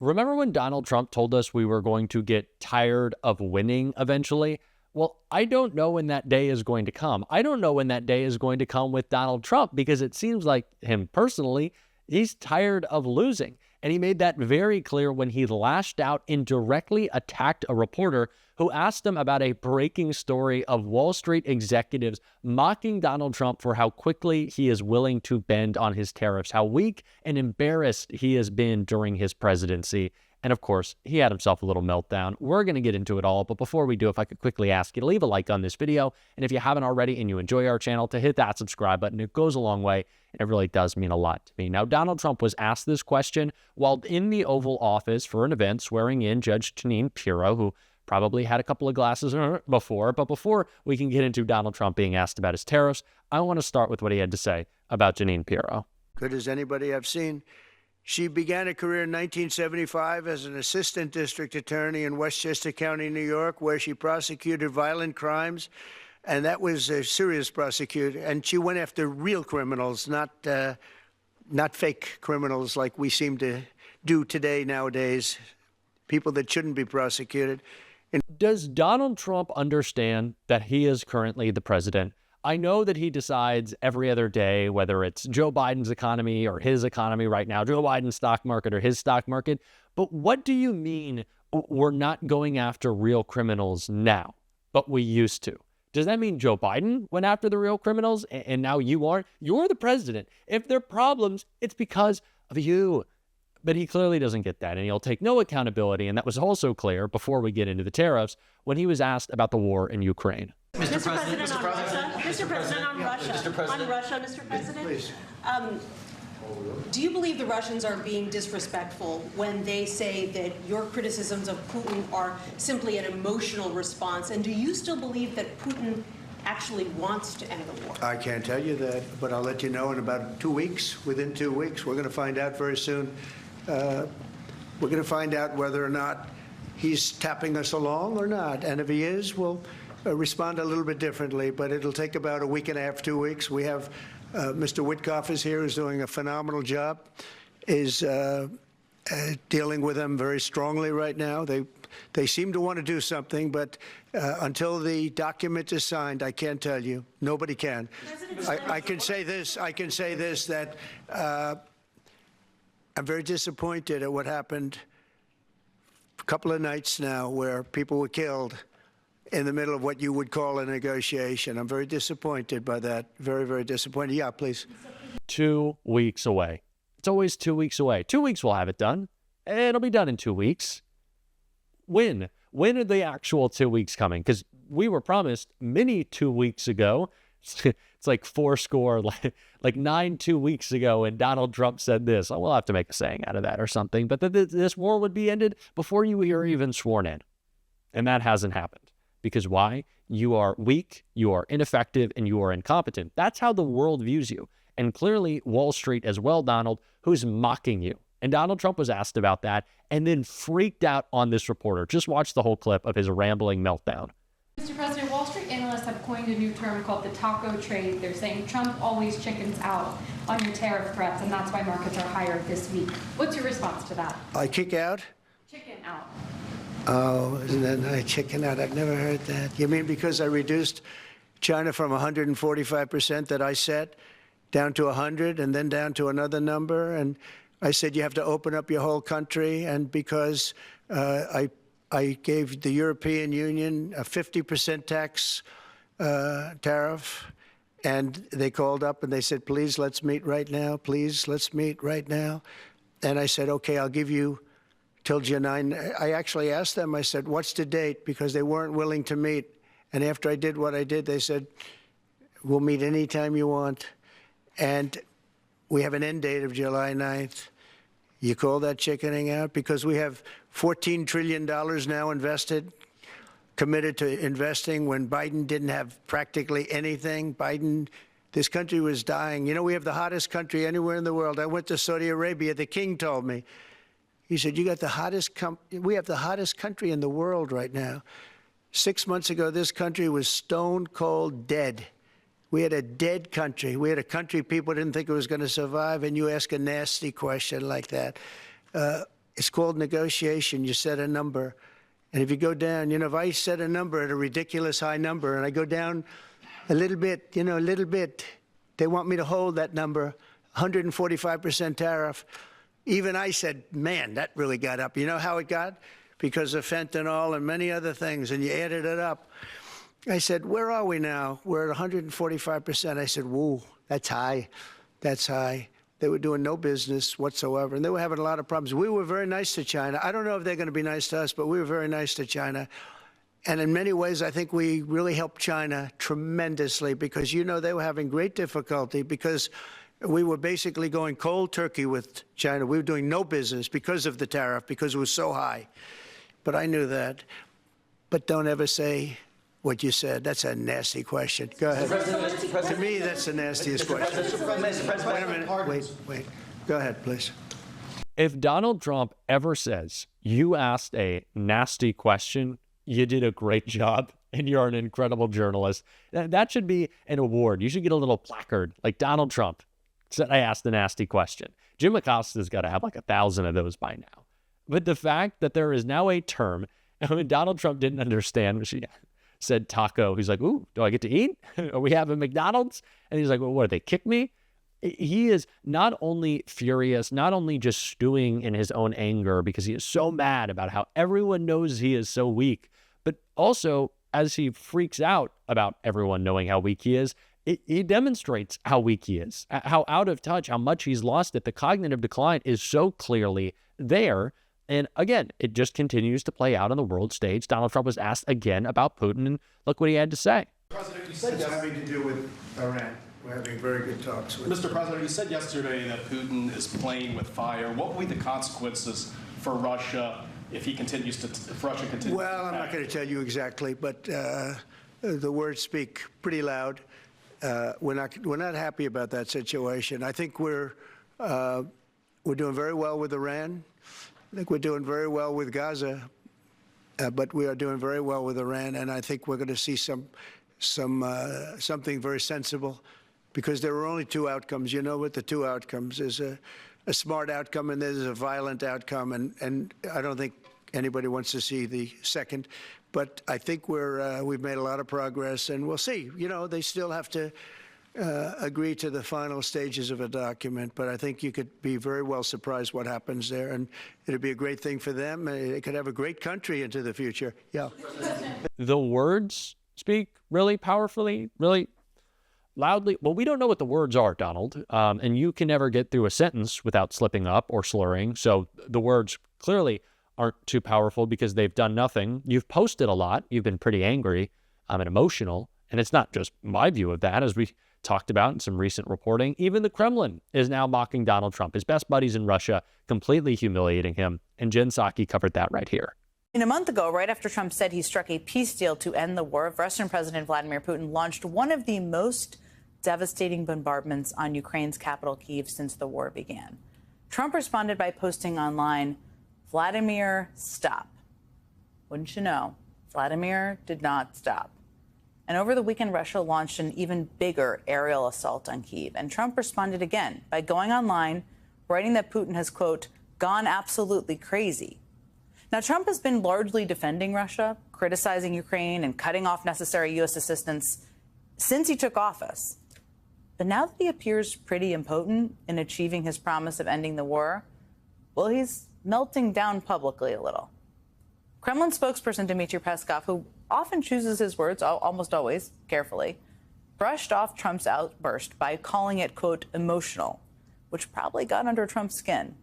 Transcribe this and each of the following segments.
Remember when Donald Trump told us we were going to get tired of winning eventually? Well, I don't know when that day is going to come. I don't know when that day is going to come with Donald Trump because it seems like him personally, he's tired of losing. And he made that very clear when he lashed out and directly attacked a reporter who asked him about a breaking story of Wall Street executives mocking Donald Trump for how quickly he is willing to bend on his tariffs, how weak and embarrassed he has been during his presidency. And of course, he had himself a little meltdown. We're going to get into it all, but before we do, if I could quickly ask you to leave a like on this video, and if you haven't already and you enjoy our channel, to hit that subscribe button. It goes a long way, and it really does mean a lot to me. Now, Donald Trump was asked this question while in the Oval Office for an event swearing in Judge Jeanine Pirro, who probably had a couple of glasses before. But before we can get into Donald Trump being asked about his tariffs, I want to start with what he had to say about Jeanine Pirro. Good as anybody I've seen. She began a career in 1975 as an assistant district attorney in Westchester County, New York, where she prosecuted violent crimes. And that was a serious prosecution. And she went after real criminals, not fake criminals like we seem to do today nowadays, people that shouldn't be prosecuted. Does Donald Trump understand that he is currently the president? I know that he decides every other day whether it's Joe Biden's economy or his economy right now, Joe Biden's stock market or his stock market. But what do you mean we're not going after real criminals now, but we used to? Does that mean Joe Biden went after the real criminals and now you aren't? You're the president. If there are problems, it's because of you. But he clearly doesn't get that, and he'll take no accountability. And that was also clear before we get into the tariffs when he was asked about the war in Ukraine. Mr. President, on Russia. Mr. President, on Russia. On Russia, Mr. President. Please. Do you believe the Russians are being disrespectful when they say that your criticisms of Putin are simply an emotional response? And do you still believe that Putin actually wants to end the war? I can't tell you that, but I'll let you know in about 2 weeks. Within 2 weeks, we're going to find out very soon. We're going to find out whether or not he's tapping us along or not. And if he is, we'll respond a little bit differently. But it'll take about a week and a half, 2 weeks. We have Mr. Witkoff is here, who's doing a phenomenal job, is dealing with them very strongly right now. They seem to want to do something, but until the document is signed, I can't tell you. Nobody can. I can say this. I can say this, that I'm very disappointed at what happened a couple of nights now where people were killed in the middle of what you would call a negotiation. I'm very disappointed by that. Very, very disappointed. Yeah, please. 2 weeks away. It's always 2 weeks away. 2 weeks we'll have it done. It'll be done in 2 weeks. When are the actual 2 weeks coming? Because we were promised many 2 weeks ago. It's like 4 like 9 2 weeks ago, and Donald Trump said this. Oh, we'll have to make a saying out of that or something. But this war would be ended before you were even sworn in. And that hasn't happened. Because why? You are weak, you are ineffective, and you are incompetent. That's how the world views you. And clearly Wall Street as well, Donald, who's mocking you. And Donald Trump was asked about that and then freaked out on this reporter. Just watch the whole clip of his rambling meltdown. Mr. President, Wall Street analysts have coined a new term called the taco trade. They're saying Trump always chickens out on your tariff threats, and that's why markets are higher this week. What's your response to that? I kick out? Chicken out. Oh, isn't that nice? Chicken out. I've never heard that. You mean because I reduced China from 145% that I set down to 100 and then down to another number? And I said you have to open up your whole country. And because I gave the European Union a 50% tax tariff, and they called up and they said, please, let's meet right now. Please, let's meet right now. And I said, okay, I'll give you till July 9. I actually asked them, I said, what's the date? Because they weren't willing to meet. And after I did what I did, they said, we'll meet anytime you want. And we have an end date of July 9th. You call that chickening out? Because we have $14 trillion now invested, committed to investing when Biden didn't have practically anything. This country was dying. You know, we have the hottest country anywhere in the world. I went to Saudi Arabia. The king told me. He said, we have the hottest country in the world right now. 6 months ago, this country was stone cold dead. We had a dead country. We had a country people didn't think it was going to survive, and you ask a nasty question like that. It's called negotiation. You set a number. And if you go down, if I set a number at a ridiculous high number and I go down a little bit, a little bit, they want me to hold that number, 145% tariff. Even I said, man, that really got up. You know how it got? Because of fentanyl and many other things, and you added it up. I said, where are we now? We're at 145%. I said, whoa, that's high. That's high. They were doing no business whatsoever, and they were having a lot of problems. We were very nice to China. I don't know if they're going to be nice to us, but we were very nice to China. And in many ways, I think we really helped China tremendously because, they were having great difficulty because we were basically going cold turkey with China. We were doing no business because of the tariff, because it was so high. But I knew that. But don't ever say what you said. That's a nasty question. Go ahead. To me, that's the nastiest question. Wait a minute. Wait. Go ahead, please. If Donald Trump ever says, you asked a nasty question, you did a great job, and you're an incredible journalist, that should be an award. You should get a little placard like Donald Trump said, I asked a nasty question. Jim Acosta's got to have like 1,000 of those by now. But the fact that there is now a term, Donald Trump didn't understand when she said taco. He's like, ooh, do I get to eat? Are we having McDonald's? And he's like, well, what, they kick me? He is not only furious, not only just stewing in his own anger because he is so mad about how everyone knows he is so weak, but also as he freaks out about everyone knowing how weak he is, he demonstrates how weak he is, how out of touch, how much he's lost it. The cognitive decline is so clearly there. And again, it just continues to play out on the world stage. Donald Trump was asked again about Putin, and look what he had to say. President, you said it's having to do with Iran. We're having very good talks with Mr. President, you said yesterday that Putin is playing with fire. What will be the consequences for Russia if Russia continues to Well, I'm not going to tell you exactly, but the words speak pretty loud. We're not happy about that situation. I think we're doing very well with Iran. I think we're doing very well with Gaza, but we are doing very well with Iran, and I think we're going to see something very sensible, because there are only two outcomes. You know what the two outcomes is: a smart outcome and there's a violent outcome, and I don't think anybody wants to see the second. But I think we've made a lot of progress, and we'll see. They still have to agree to the final stages of a document, but I think you could be very well surprised what happens there, and it'll be a great thing for them. It could have a great country into the future. Yeah. The words speak really powerfully, really loudly. Well, we don't know what the words are, Donald, and you can never get through a sentence without slipping up or slurring. So the words clearly aren't too powerful because they've done nothing. You've posted a lot. You've been pretty angry and emotional, and it's not just my view of that, as we talked about in some recent reporting. Even the Kremlin is now mocking Donald Trump. His best buddies in Russia completely humiliating him. And Jen Psaki covered that right here. A month ago, right after Trump said he struck a peace deal to end the war, Russian President Vladimir Putin launched one of the most devastating bombardments on Ukraine's capital, Kyiv, since the war began. Trump responded by posting online, "Vladimir, stop." Wouldn't you know, Vladimir did not stop. And over the weekend, Russia launched an even bigger aerial assault on Kyiv. And Trump responded again by going online, writing that Putin has, quote, gone absolutely crazy. Now, Trump has been largely defending Russia, criticizing Ukraine and cutting off necessary U.S. assistance since he took office. But now that he appears pretty impotent in achieving his promise of ending the war, well, he's melting down publicly a little. Kremlin spokesperson Dmitry Peskov, who often chooses his words, almost always carefully, brushed off Trump's outburst by calling it, quote, emotional, which probably got under Trump's skin.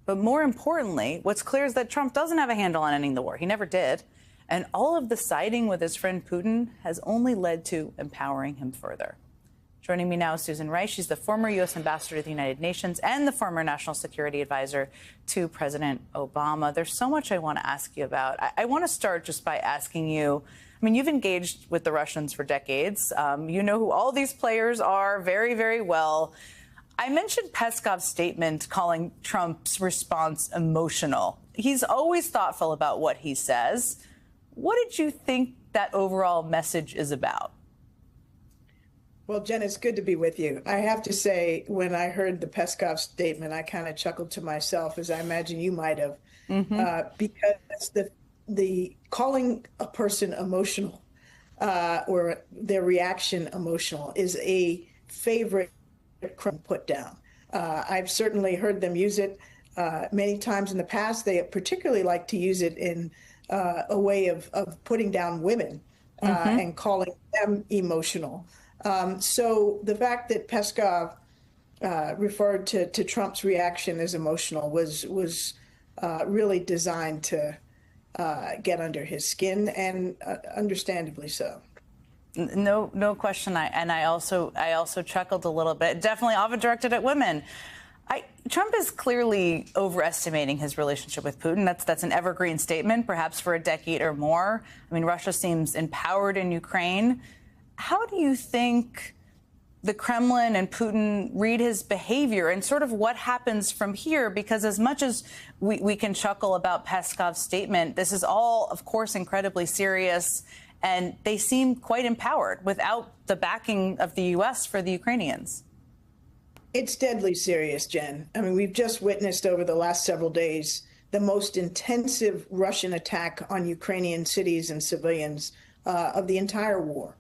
But more importantly, what's clear is that Trump doesn't have a handle on ending the war. He never did. And all of the siding with his friend Putin has only led to empowering him further. Joining me now is Susan Rice. She's the former U.S. ambassador to the United Nations and the former national security advisor to President Obama. There's so much I want to ask you about. I want to start just by asking you, I mean, you've engaged with the Russians for decades. You know who all these players are very, very well. I mentioned Peskov's statement calling Trump's response emotional. He's always thoughtful about what he says. What did you think that overall message is about? Well, Jen, it's good to be with you. I have to say, when I heard the Peskov statement, I kind of chuckled to myself, as I imagine you might have, because the calling a person emotional or their reaction emotional is a favorite put down. I've certainly heard them use it many times in the past. They particularly like to use it in a way of putting down women and calling them emotional. So the fact that Peskov referred to Trump's reaction as emotional was really designed to get under his skin, and understandably so. No question. I also chuckled a little bit. Definitely often directed at women. Trump is clearly overestimating his relationship with Putin. That's an evergreen statement, perhaps for a decade or more. I mean, Russia seems empowered in Ukraine. How do you think the Kremlin and Putin read his behavior and sort of what happens from here? Because as much as we can chuckle about Peskov's statement, this is all, of course, incredibly serious. And they seem quite empowered without the backing of the U.S. for the Ukrainians. It's deadly serious, Jen. I mean, we've just witnessed over the last several days the most intensive Russian attack on Ukrainian cities and civilians of the entire war.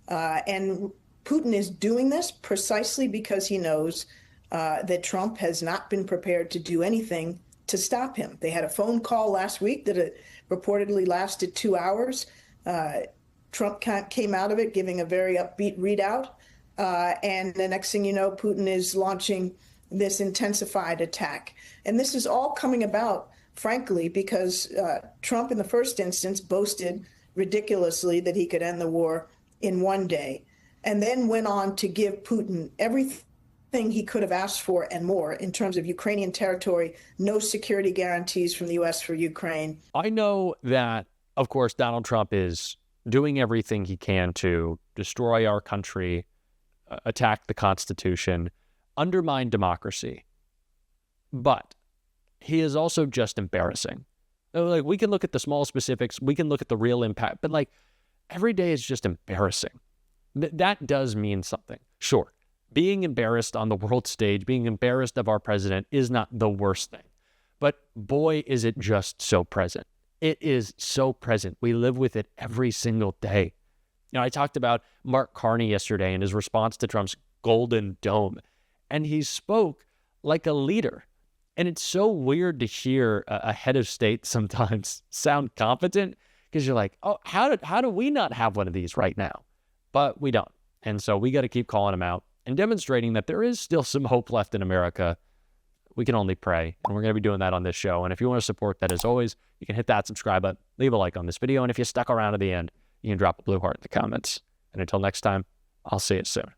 And Putin is doing this precisely because he knows that Trump has not been prepared to do anything to stop him. They had a phone call last week that reportedly lasted 2 hours. Trump came out of it giving a very upbeat readout. And the next thing you know, Putin is launching this intensified attack. And this is all coming about, frankly, because Trump in the first instance boasted ridiculously that he could end the war in one day, and then went on to give Putin everything he could have asked for and more in terms of Ukrainian territory, no security guarantees from the U.S. for Ukraine. I know that, of course, Donald Trump is doing everything he can to destroy our country, attack the Constitution, undermine democracy. But he is also just embarrassing. Like, we can look at the small specifics, we can look at the real impact, but like every day is just embarrassing. That does mean something. Sure, being embarrassed on the world stage, being embarrassed of our president is not the worst thing. But boy, is it just so present. It is so present. We live with it every single day. You know, I talked about Mark Carney yesterday and his response to Trump's Golden Dome, and he spoke like a leader. And it's so weird to hear a head of state sometimes sound competent, because you're like, oh, how do we not have one of these right now? But we don't. And so we got to keep calling him out and demonstrating that there is still some hope left in America. We can only pray. And we're going to be doing that on this show. And if you want to support that, as always, you can hit that subscribe button, leave a like on this video. And if you stuck around to the end, you can drop a blue heart in the comments. And until next time, I'll see you soon.